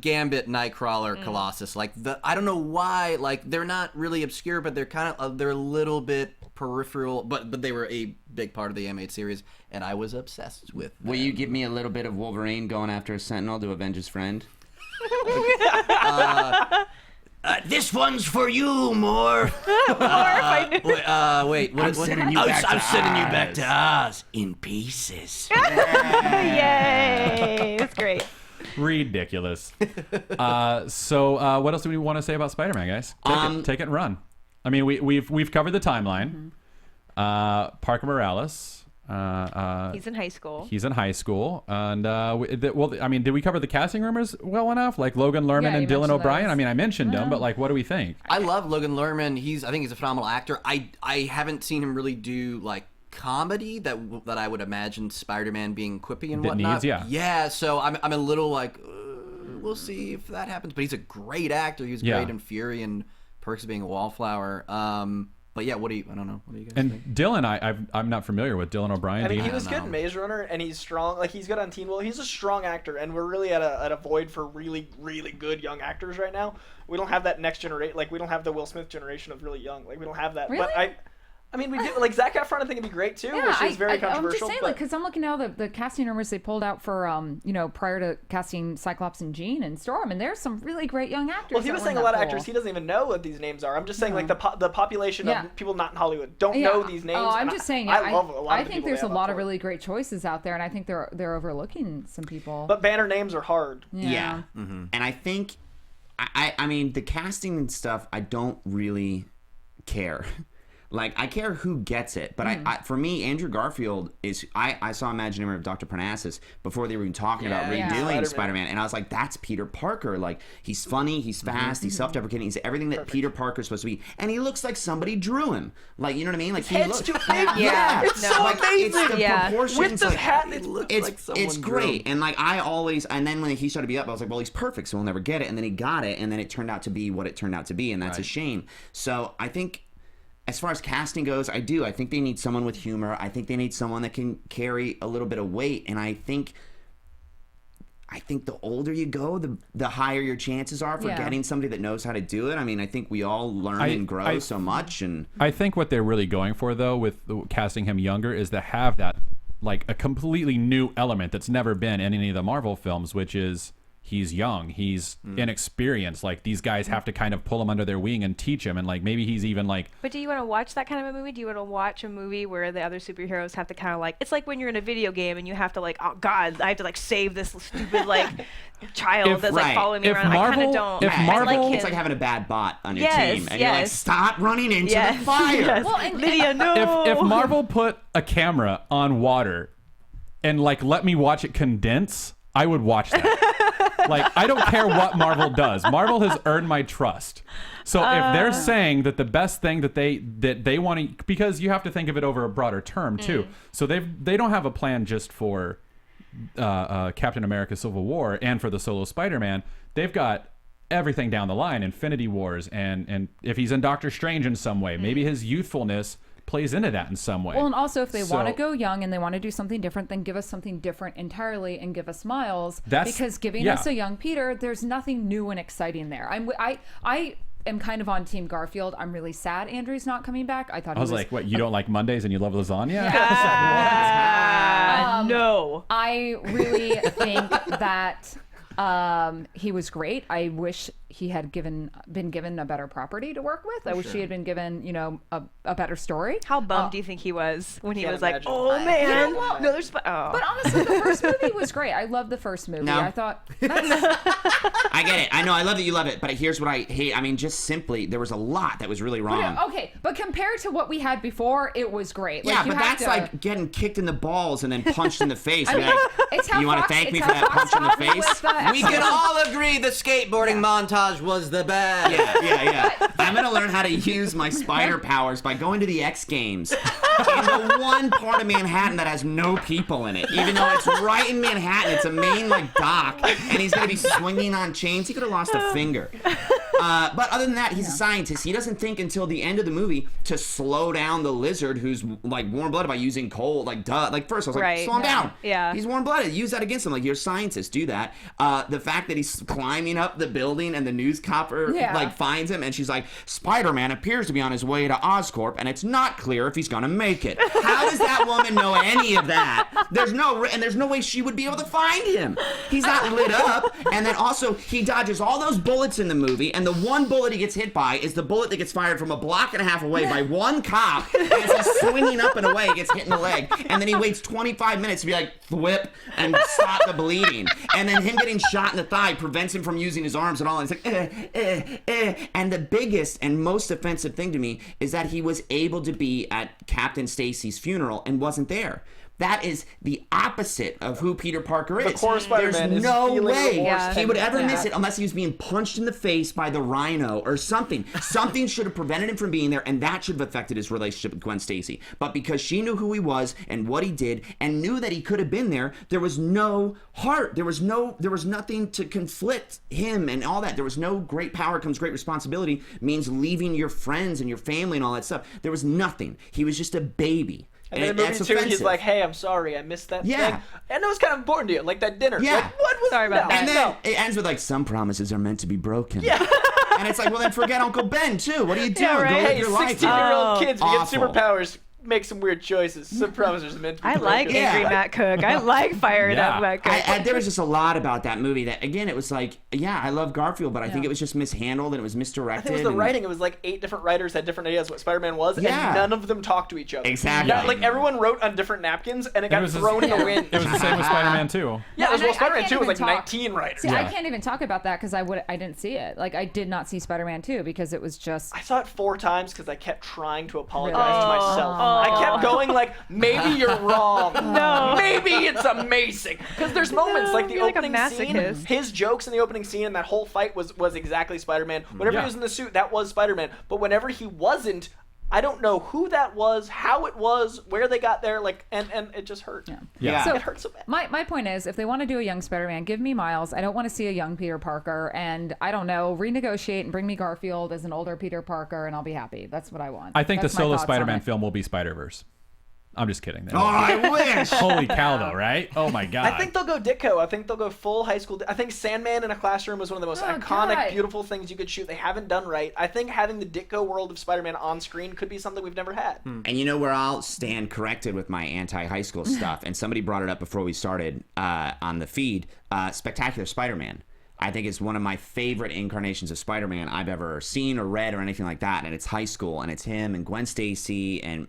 Gambit, Nightcrawler, Colossus. Like I don't know why. Like they're not really obscure, but they're kind of they're a little bit peripheral. But they were a big part of the animated series, and I was obsessed with them. Will you give me a little bit of Wolverine going after a Sentinel to avenge his friend? This one's for you, Moore. Wait. I'm sending you back to I'm sending you back Oz. to Oz in pieces. Yay! That's great. Ridiculous. So what else do we want to say about Spider-Man, guys? Take it and run. I mean, we've covered the timeline. Parker Morales. He's in high school. He's in high school, and did we cover the casting rumors well enough? Like Logan Lerman Yeah, and you Dylan mentioned O'Brien. those. I mean, I mentioned them, but like, what do we think? I love Logan Lerman. I think he's a phenomenal actor. I haven't seen him really do like comedy that I would imagine Spider-Man being quippy and That whatnot. needs, Yeah. So I'm a little like, we'll see if that happens. But he's a great actor. He was great in Fury and Perks of Being a Wallflower. But yeah, I don't know. What do you guys think? And Dylan, I'm not familiar with Dylan O'Brien. I mean, Do he you? was good in Maze Runner, and he's strong. Like, he's good on Teen Wolf. He's a strong actor, and we're really at a void for really, really good young actors right now. We don't have that next generation. Like, we don't have the Will Smith generation of really young. Like, we don't have that. Really? But I mean, we do like Zac Efron. I think it'd be great too, which is very controversial. I'm just saying, like, because I'm looking now the casting rumors they pulled out for, prior to casting Cyclops and Jean and Storm, and there's some really great young actors. Well, he was saying a lot of actors he doesn't even know what these names are. I'm just saying, like, the population of people not in Hollywood don't know these names. Oh, I'm just saying. I love a lot. I think there's a lot of really great choices out there, and I think they're overlooking some people. But banner names are hard. Yeah. Mm-hmm. And I think, I mean, the casting and stuff, I don't really care. Like, I care who gets it, but for me, Andrew Garfield is. I saw Imaginary of Dr. Parnassus before they were even talking about redoing Spider-Man, and I was like, that's Peter Parker. Like, he's funny, he's fast, he's self-deprecating, he's everything that Peter Parker's supposed to be, and he looks like somebody drew him. Like, you know what I mean? Like, he looks too big. It's so like, amazing. It's the proportions. With the hat, it looks like someone it's great. And like, and then when he started to be up, I was like, well, he's perfect, so we'll never get it. And then he got it, and then it turned out to be what it turned out to be, and that's a shame. So I think, as far as casting goes, I think they need someone with humor. I think they need someone that can carry a little bit of weight. And I think the older you go, the higher your chances are for getting somebody that knows how to do it. I mean, I think we all learn and grow so much. And I think what they're really going for, though, with casting him younger, is to have that, like, a completely new element that's never been in any of the Marvel films, which is he's young, he's inexperienced. Like, these guys have to kind of pull him under their wing and teach him, and like maybe he's even like. But do you want to watch that kind of a movie? Do you want to watch a movie where the other superheroes have to kind of like, it's like when you're in a video game and you have to like, oh God, I have to like save this stupid like child that's like following me around. I kind of don't. If Marvel, it's like having a bad bot on your team, and you're like, stop running into the fire. Well, Lydia, no. If Marvel put a camera on water and like let me watch it condense, I would watch that. Like, I don't care what Marvel does. Marvel has earned my trust. So if they're saying that the best thing that they want to, because you have to think of it over a broader term too. So they don't have a plan just for Captain America: Civil War and for the solo Spider-Man. They've got everything down the line, Infinity Wars, and if he's in Doctor Strange in some way, maybe his youthfulness plays into that in some way. Well, and also if they want to go young and they want to do something different, then give us something different entirely and give us Miles. Because giving us a young Peter, there's nothing new and exciting there. I am kind of on Team Garfield. I'm really sad Andrew's not coming back. I was like, what, you don't like Mondays and you love lasagna? No. I really think that he was great. I wish he had been given a better property to work with. I wish he had been given, a better story. How bummed do you think he was when he was like, "Oh man, no, there's." But honestly, the first movie was great. I loved the first movie. No. I thought. I get it. I know. I love that you love it. But here's what I hate. I mean, just simply, there was a lot that was really wrong. But compared to what we had before, it was great. Like, but that's like getting kicked in the balls and then punched in the face. You want to thank me for that punch in the face? We can all agree the skateboarding montage was the best. Yeah. I'm gonna learn how to use my spider powers by going to the X Games in the one part of Manhattan that has no people in it. Even though it's right in Manhattan, it's a main like dock, and he's gonna be swinging on chains. He could have lost a finger. But other than that, he's a scientist. He doesn't think until the end of the movie to slow down the lizard who's like warm-blooded by using coal. Like, duh. Like, first I was like, slow him down. Yeah. He's warm-blooded. Use that against him. Like, you're a scientist. Do that. The fact that he's climbing up the building and the news copper like finds him and she's like, Spider-Man appears to be on his way to Oscorp and it's not clear if he's gonna make it. How does that woman know any of that? There's no way she would be able to find him. He's not lit up. And then also he dodges all those bullets in the movie, and the one bullet he gets hit by is the bullet that gets fired from a block and a half away by one cop as he's swinging up and away, gets hit in the leg, and then he waits 25 minutes to be like, whip and stop the bleeding. And then him getting shot in the thigh prevents him from using his arms at all. And it's like, And the biggest and most offensive thing to me is that he was able to be at Captain Stacy's funeral and wasn't there. That is the opposite of who Peter Parker is. The core Spider-Man There's no way he would ever Yeah. miss it unless he was being punched in the face by the Rhino or something. Something should have prevented him from being there, and that should have affected his relationship with Gwen Stacy. But because she knew who he was and what he did and knew that he could have been there was no heart. There was nothing to conflict him and all that. There was no great power comes great responsibility means leaving your friends and your family and all that stuff. There was nothing. He was just a baby. And then in movie 2, he's like, hey, I'm sorry, I missed that thing. And it was kind of important to you, like that dinner. Yeah. Like, what was Sorry about that. And then it ends with like, some promises are meant to be broken. Yeah. And it's like, well, then forget Uncle Ben, too. What are you doing? Yeah, right. Go live Hey, your life. 16-year-old kids, we get Awful. superpowers. Make some weird choices. Some promises are meant to be I like broken. angry Matt Cook. I like fired up Matt Cook. There was just a lot about that movie that, again, it was like, yeah, I love Garfield, but I think it was just mishandled and it was misdirected. I think it was the writing. It was like 8 different writers had different ideas what Spider-Man was, and none of them talked to each other. Exactly. Yeah, like everyone wrote on different napkins, and it got thrown in the wind. It was the same with Spider-Man 2. Yeah, and Spider-Man 2 was like talk. 19 writers. See, I can't even talk about that because I didn't see it. Like, I did not see Spider-Man 2 because it was just. I saw it 4 times because I kept trying to apologize to myself. I kept going like, maybe you're wrong. No. Maybe it's amazing. Because there's moments like the you're like a opening scene, masochist. his jokes in the opening scene and that whole fight was exactly Spider-Man. Whenever he was in the suit, that was Spider-Man. But whenever he wasn't, I don't know who that was, how it was, where they got there, like, and it just hurt. Yeah. So it hurt so bad. My point is, if they want to do a young Spider-Man, give me Miles. I don't want to see a young Peter Parker, and I don't know, renegotiate and bring me Garfield as an older Peter Parker, and I'll be happy. That's what I want. I think That's the my solo thoughts on Spider-Man it. film will be Spider-Verse. I'm just kidding. Oh, I wish. Holy cow, though, right? Oh my god. I think they'll go Ditko. I think they'll go full high school. I think Sandman in a classroom was one of the most iconic, God. beautiful things you could shoot. They haven't done right. I think having the Ditko world of Spider-Man on screen could be something we've never had. And you know where I'll stand corrected with my anti-high school stuff, and somebody brought it up before we started on the feed, Spectacular Spider-Man. I think it's one of my favorite incarnations of Spider-Man I've ever seen or read or anything like that. And it's high school, and it's him and Gwen Stacy and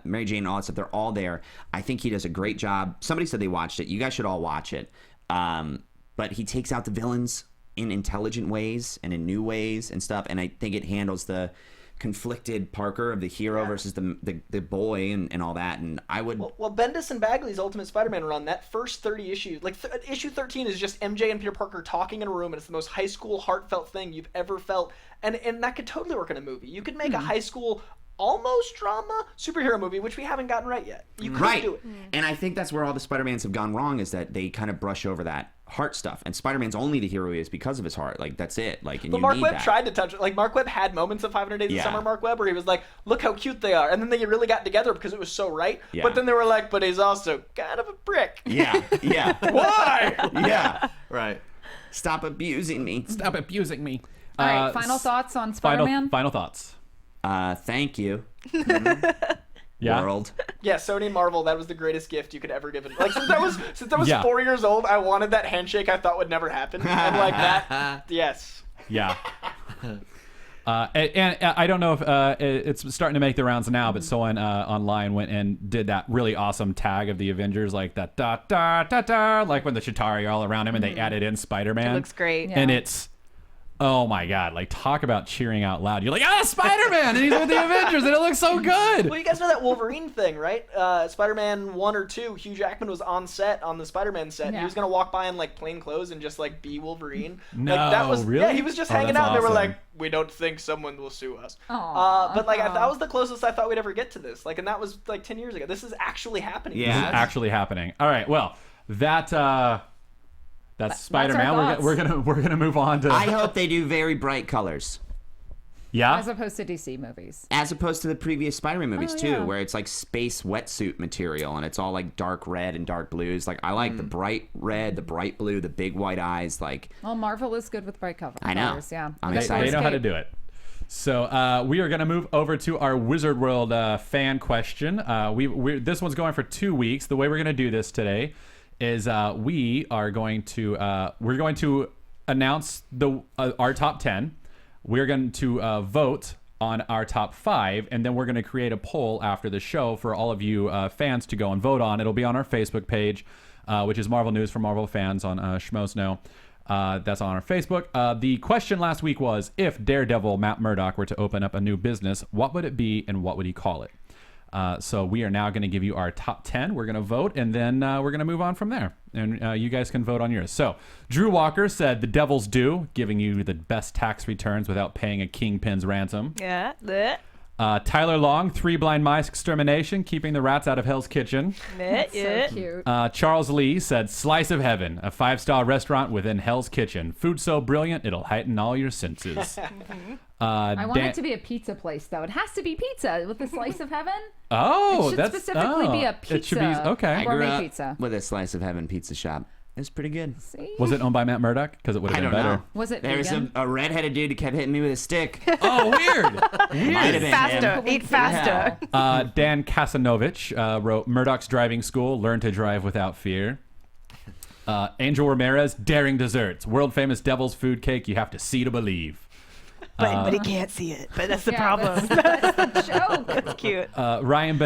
Mary Jane and all that stuff. They're all there. I think he does a great job. Somebody said they watched it. You guys should all watch it. But he takes out the villains in intelligent ways and in new ways and stuff. And I think it handles the conflicted Parker of the hero versus the boy and all that. And I would well Bendis and Bagley's Ultimate Spider-Man run, that first 30 issues, like issue 13 is just MJ and Peter Parker talking in a room, and it's the most high school heartfelt thing you've ever felt, and that could totally work in a movie. You could make a high school almost drama superhero movie, which we haven't gotten right yet. You could do it. And I think that's where all the Spider-Mans have gone wrong, is that they kind of brush over that heart stuff, and Spider-Man's only the hero he is because of his heart. Like, that's it. Like, and But you Mark need Webb that. tried to touch it. Like, Mark Webb had moments of 500 Days of Summer, Mark Webb, where he was like, look how cute they are. And then they really got together because it was so right. Yeah. But then they were like, but he's also kind of a prick. Yeah. Why? Yeah. Right. Stop abusing me. Stop abusing me. All right, final thoughts on Spider-Man? Final thoughts. Thank you. Yeah. World. Yeah, Sony and Marvel, that was the greatest gift you could ever give. Like, since I was Yeah. 4 years old, I wanted that handshake I thought would never happen. And like that, yes. Yeah. And I don't know if it's starting to make the rounds now, but someone online went and did that really awesome tag of the Avengers, like that da da da da, like when the Chitauri are all around him, and they added in Spider-Man. It looks great. And it's, oh my god, like, talk about cheering out loud. You're like, Spider-Man, and he's with the Avengers, and it looks so good. Well, you guys know that Wolverine thing, right? Spider-Man 1 or 2, Hugh Jackman was on set, on the Spider-Man set. Yeah. He was going to walk by in, like, plain clothes and just, like, be Wolverine. No, like, that was, really? Yeah, he was just hanging that's out, and they were awesome. like, we don't think someone will sue us. Aw. But, like, that was the closest I thought we'd ever get to this. Like, and that was, like, 10 years ago. This is actually happening. Yeah. This is actually happening. All right, well, that's Spider-Man. our thoughts. We're gonna move on to I hope they do very bright colors. yeah. As opposed to DC movies. As opposed to the previous Spider-Man movies, too, yeah. where it's like space wetsuit material, and it's all like dark red and dark blues. Like, I like the bright red, the bright blue, the big white eyes. Like, Well, Marvel is good with bright colors. I know. Yeah. I'm They- excited. They know how to escape. do it. So we are going to move over to our Wizard World fan question. This one's going for 2 weeks. The way we're going to do this today is we're going to announce our top 10. We're going to vote on our top 5, and then we're going to create a poll after the show for all of you fans to go and vote on. It'll be on our Facebook page, which is Marvel News for Marvel fans on Schmoes Know. That's on our Facebook. The question last week was, if Daredevil Matt Murdock were to open up a new business, what would it be and what would he call it? So we are now going to give you our top 10. We're going to vote, and then we're going to move on from there. And you guys can vote on yours. So Drew Walker said The Devil's Due, giving you the best tax returns without paying a kingpin's ransom. Yeah. bleh, Tyler Long, Three Blind Mice Extermination, keeping the rats out of Hell's Kitchen. bleh, yeah. So cute. Charles Lee said Slice of Heaven, a 5-star restaurant within Hell's Kitchen. Food so brilliant, it'll heighten all your senses. I want it to be a pizza place, though. It has to be pizza with a slice of heaven. Oh, It should that's specifically be a It should be pizza. okay. I grew Gourmet up pizza. with a Slice of Heaven pizza shop. It's pretty good. See? Was it owned by Matt Murdock? Because it would have I been don't better. know. Was it There was vegan? a redheaded dude who kept hitting me with a stick. Oh, weird. Might have been Faster. him. Eat faster. Dan Kasanovich wrote Murdoch's Driving School, Learn to Drive Without Fear. Angel Ramirez, Daring Desserts, world famous devil's food cake you have to see to believe. But he can't see it. But that's the problem. That's the joke. It's cute. Ryan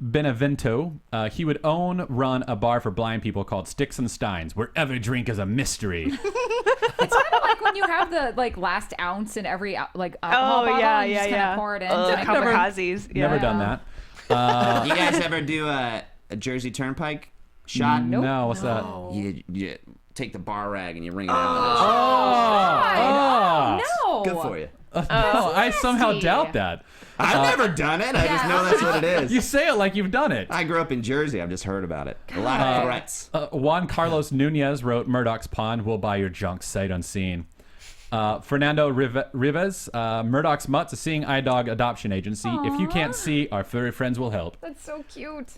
Benevento, he would run a bar for blind people called Sticks and Steins, where every drink is a mystery. It's kind of like when you have the last ounce in every alcohol bottle, and you just kind of pour it in. Kamikazes. Yeah. Never done that. You guys ever do a Jersey Turnpike shot? No, what's that? You take the bar rag and you wring it out. No. Good for you. No, I somehow doubt that. I've never done it. I just know that's what it is. You say it like you've done it. I grew up in Jersey. I've just heard about it. A lot of threats. Juan Carlos Nunez wrote Murdoch's Pond will buy your junk sight unseen. Fernando Rivas, Murdoch's Mutts, a seeing eye dog adoption agency. Aww. If you can't see, our furry friends will help. That's so cute.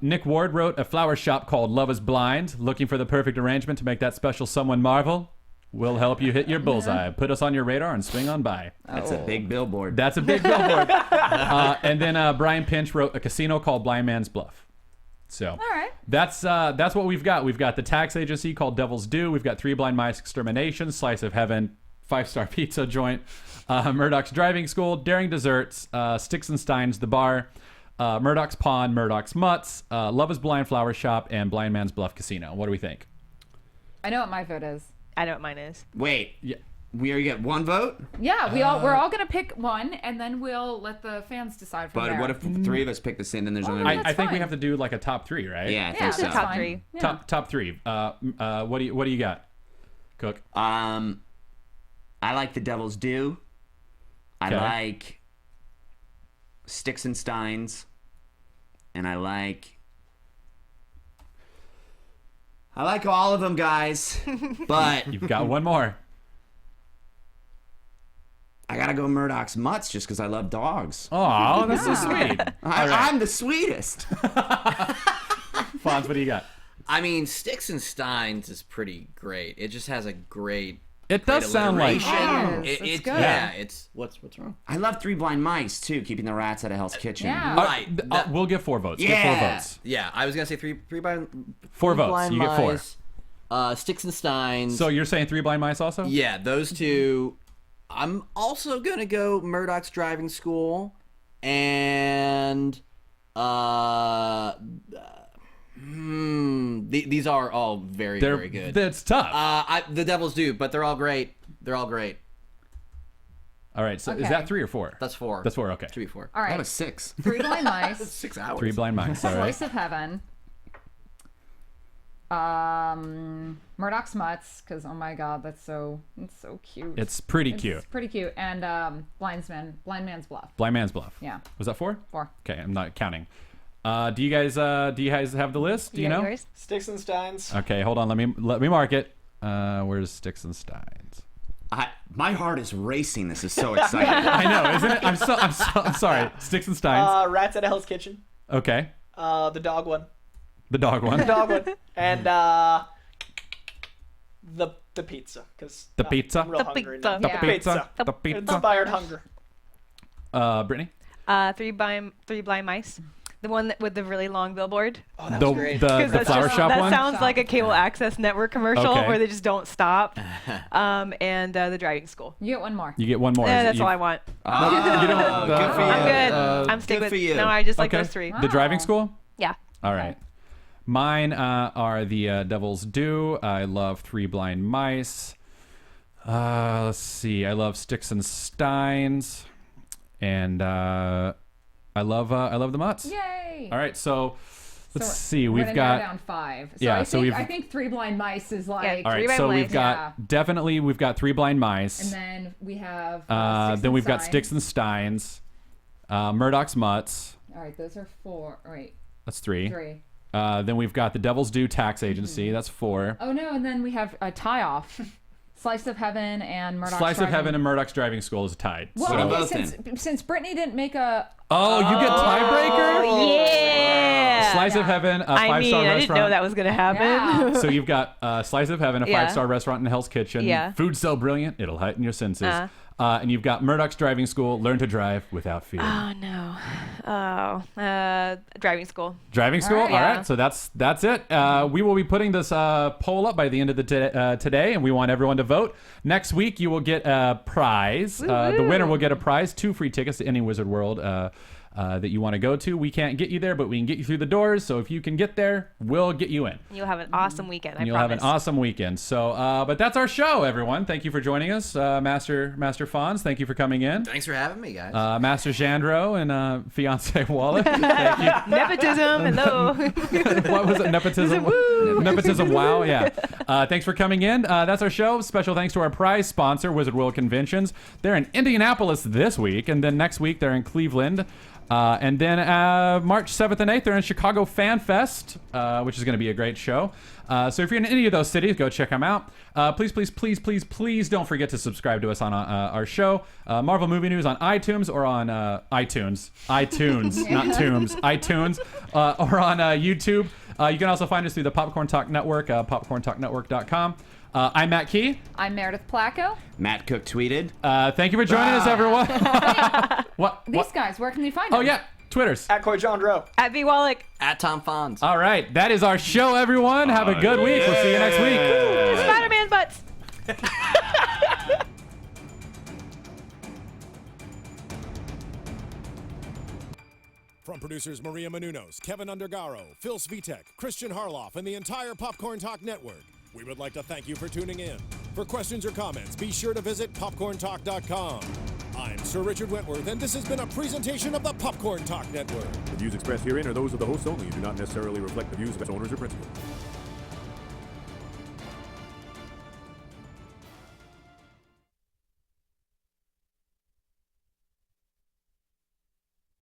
Nick Ward wrote a flower shop called Love is Blind, looking for the perfect arrangement to make that special someone marvel. We'll help you hit your bullseye. Put us on your radar and swing on by. That's a big billboard. That's a big billboard. And then Brian Pinch wrote a casino called Blind Man's Bluff. So All right. that's what we've got. We've got the tax agency called Devil's Due. We've got Three Blind Mice Extermination, Slice of Heaven, 5-star pizza joint, Murdoch's Driving School, Daring Desserts, Sticks and Steins, The Bar, Murdoch's Pond, Murdoch's Mutts, Love is Blind Flower Shop, and Blind Man's Bluff Casino. What do we think? I know what my vote is. I know what mine is. Wait. Yeah. We already get one vote? Yeah, we're all gonna pick one, and then we'll let the fans decide from But there. what if three of us pick the same and there's only no, one? that's I think we fine. have to do like a top three, right? Yeah, I Yeah, think so. that's Top fine. three. Yeah. Top three. What do you got, Cook? I like the Devil's Due. I Okay. like Sticks and Steins. And I like all of them, guys. But You've got one more. I gotta go Murdoch's Mutts just because I love dogs. Oh, that's so sweet. I'm the sweetest. Fonz, what do you got? I mean, Sticks and Steins is pretty great. It just has a great. It does sound like. alliteration. Yes, it's good. Yeah, it's what's wrong? I love Three Blind Mice too, keeping the rats out of Hell's Kitchen. Yeah. Right. We'll get 4 votes. Yeah. Get 4 votes. Yeah, I was gonna say three by 4 votes. Blind You get 4. Mice, Sticks and Steins. So you're saying 3 Blind Mice also? yeah, those two. I'm also gonna go Murdoch's Driving School, and these are all very very good. That's tough. The Devil's Due, but they're all great. They're all great. All right. So is Okay. that 3 or 4? That's 4. That's 4. Okay. 3, 4. All I right. have a 6. Three Blind Mice. 6 hours. 3 Blind Mice. All right. Slice of Heaven. Murdoch's Mutts, because oh my god, it's so cute. It's pretty cute. It's pretty cute. And Blind Man's Bluff. Blind Man's Bluff. Yeah. Was that 4? 4. Okay, I'm not counting. Do you guys have the list? Do you know? Yours? Sticks and Steins. Okay, hold on. Let me mark it. Where's Sticks and Steins? My heart is racing. This is so exciting. I know, isn't it? I'm sorry. Sticks and Steins. Rats at Hell's Kitchen. Okay. The dog one. The dog one. The dog one. And the pizza. Cause, The pizza? I'm real The hungry pizza. now. Yeah. The pizza. The pizza. Inspired hunger. Brittany? Three Blind Mice. The one with the really long billboard. Oh, that was great. The flower shop that one? sounds like a cable access network commercial Okay. where they just don't stop. And the driving school. You get one more. You get one more. Yeah, Is it that's you- all I want. You don't, good for you. I'm good. I'm good sticking for with. you. No, I just like okay. those 3. The driving school? Yeah. All right. Mine are the Devil's Due. I love 3 Blind Mice. Let's see. I love Sticks and Steins, and I love the Mutts. Yay! All right, so let's see. We're We've gonna narrow got down 5. So yeah, I so think, we've- I think Three Blind Mice is like. Yeah, all right. Three So Blind we've Mice. got definitely we've got 3 Blind Mice. And then we have. Then we've got Sticks and Steins, Murdoch's Mutts. All right, those are 4. All right, That's 3. 3. Then we've got the Devil's Due Tax Agency. That's 4. Oh no, and then we have a tie-off. Slice of Heaven and Murdoch's Slice of Driving. Heaven and Murdoch's Driving School is tied. Well, So- okay, both since Brittany didn't make a. oh, you get tiebreaker? Yeah. Slice of Heaven, a 5-star I restaurant. didn't know that was gonna happen. So you've got Slice of Heaven, a 5-star restaurant in Hell's Kitchen. Yeah. Food so brilliant, it'll heighten your senses. And you've got Murdoch's Driving School, Learn to Drive Without Fear. Oh no. Driving school. Driving school? All Yeah. right, so that's it. We will be putting this poll up by the end of the today, and we want everyone to vote. Next week, you will get a prize. The winner will get a prize, 2 free tickets to any Wizard World that you want to go to. We can't get you there, but we can get you through the doors. So if you can get there, we'll get you in. You'll have an awesome weekend. I You'll promise. have an awesome weekend. So, but that's our show, everyone. Thank you for joining us, Master Fonz. Thank you for coming in. Thanks for having me, guys. Master Jandro and fiance Wallach. Thank you. Nepotism. Hello. What was it? Nepotism. Nepotism. Wow. Yeah. Thanks for coming in. That's our show. Special thanks to our prize sponsor, Wizard World Conventions. They're in Indianapolis this week, and then next week they're in Cleveland. And then March 7th and 8th, they're in Chicago Fan Fest, which is going to be a great show. So if you're in any of those cities, go check them out. Please don't forget to subscribe to us on our show, Marvel Movie News on iTunes or on iTunes, not Tombs, iTunes, or on YouTube. You can also find us through the Popcorn Talk Network, popcorntalknetwork.com. I'm Matt Key. I'm Meredith Placko. Matt Cook tweeted. Thank you for joining us, everyone. What? These guys, where can they find them? Oh, yeah. Twitters. At Coy John Rowe. At B Wallach. At Tom Fonz. All right. That is our show, everyone. Have a good week. We'll see you next week. Spider-Man butts. From producers Maria Menounos, Kevin Undergaro, Phil Svitek, Christian Harloff, and the entire Popcorn Talk Network, we would like to thank you for tuning in. For questions or comments, be sure to visit popcorntalk.com. I'm Sir Richard Wentworth, and this has been a presentation of the Popcorn Talk Network. The views expressed herein are those of the hosts only and do not necessarily reflect the views of its owners or principals.